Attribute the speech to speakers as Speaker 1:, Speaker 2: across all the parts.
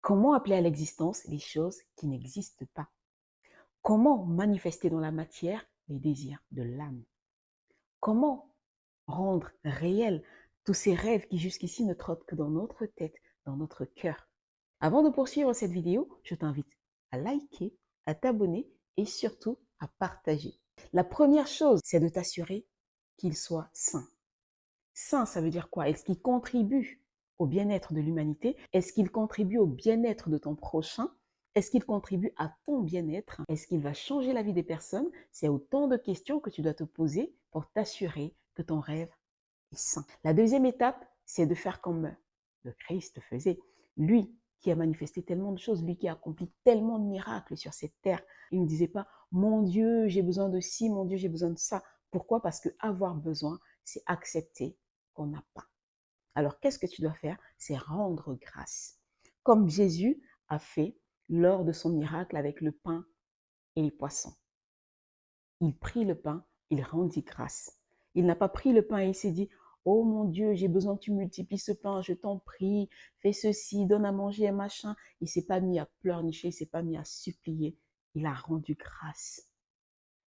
Speaker 1: Comment appeler à l'existence les choses qui n'existent pas? Comment manifester dans la matière les désirs de l'âme? Comment rendre réels tous ces rêves qui jusqu'ici ne trottent que dans notre tête, dans notre cœur? Avant de poursuivre cette vidéo, je t'invite à liker, à t'abonner et surtout à partager. La première chose, c'est de t'assurer qu'il soit sain. Sain, ça veut dire quoi? Est-ce qu'il contribue au bien-être de l'humanité? Est-ce qu'il contribue au bien-être de ton prochain? Est-ce qu'il contribue à ton bien-être? Est-ce qu'il va changer la vie des personnes? C'est autant de questions que tu dois te poser pour t'assurer que ton rêve est sain. La deuxième étape, c'est de faire comme le Christ faisait. Lui qui a manifesté tellement de choses, lui qui a accompli tellement de miracles sur cette terre. Il ne disait pas, mon Dieu, j'ai besoin de ci, mon Dieu, j'ai besoin de ça. Pourquoi? Parce que avoir besoin, c'est accepter qu'on n'a pas. Alors, qu'est-ce que tu dois faire? C'est rendre grâce. Comme Jésus a fait lors de son miracle avec le pain et les poissons. Il prit le pain, il rendit grâce. Il n'a pas pris le pain et il s'est dit, oh mon Dieu, j'ai besoin que tu multiplies ce pain, je t'en prie, fais ceci, donne à manger un machin. Il ne s'est pas mis à pleurnicher, il ne s'est pas mis à supplier. Il a rendu grâce.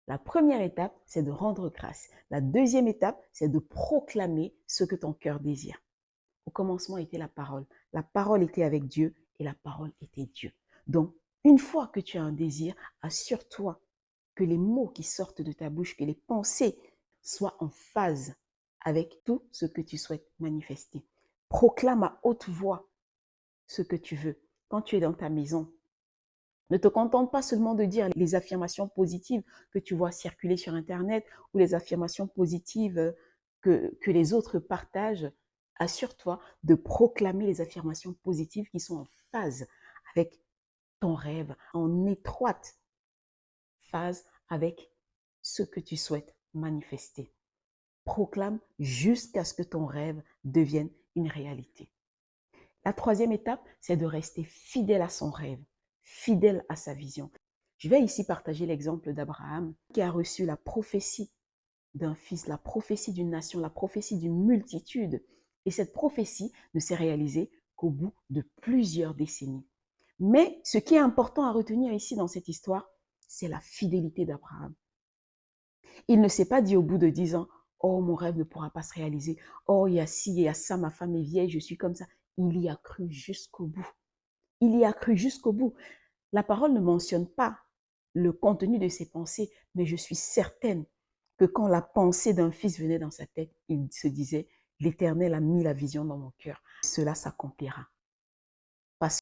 Speaker 1: La première étape, c'est de rendre grâce. La deuxième étape, c'est de proclamer ce que ton cœur désire. Au commencement était la parole. La parole était avec Dieu et la parole était Dieu. Donc, une fois que tu as un désir, assure-toi que les mots qui sortent de ta bouche, que les pensées soient en phase avec tout ce que tu souhaites manifester. Proclame à haute voix ce que tu veux. Quand tu es dans ta maison, ne te contente pas seulement de dire les affirmations positives que tu vois circuler sur Internet ou les affirmations positives que les autres partagent. Assure-toi de proclamer les affirmations positives qui sont en phase avec ton rêve, en étroite phase avec ce que tu souhaites manifester. Proclame jusqu'à ce que ton rêve devienne une réalité. La troisième étape, c'est de rester fidèle à son rêve, fidèle à sa vision. Je vais ici partager l'exemple d'Abraham qui a reçu la prophétie d'un fils, la prophétie d'une nation, la prophétie d'une multitude. Et cette prophétie ne s'est réalisée qu'au bout de plusieurs décennies. Mais ce qui est important à retenir ici dans cette histoire, c'est la fidélité d'Abraham. Il ne s'est pas dit au bout de 10 ans, oh, mon rêve ne pourra pas se réaliser. Oh, il y a ci, il y a ça, ma femme est vieille, je suis comme ça. Il y a cru jusqu'au bout. Il y a cru jusqu'au bout. La parole ne mentionne pas le contenu de ses pensées, mais je suis certaine que quand la pensée d'un fils venait dans sa tête, il se disait, l'Éternel a mis la vision dans mon cœur. Cela s'accomplira.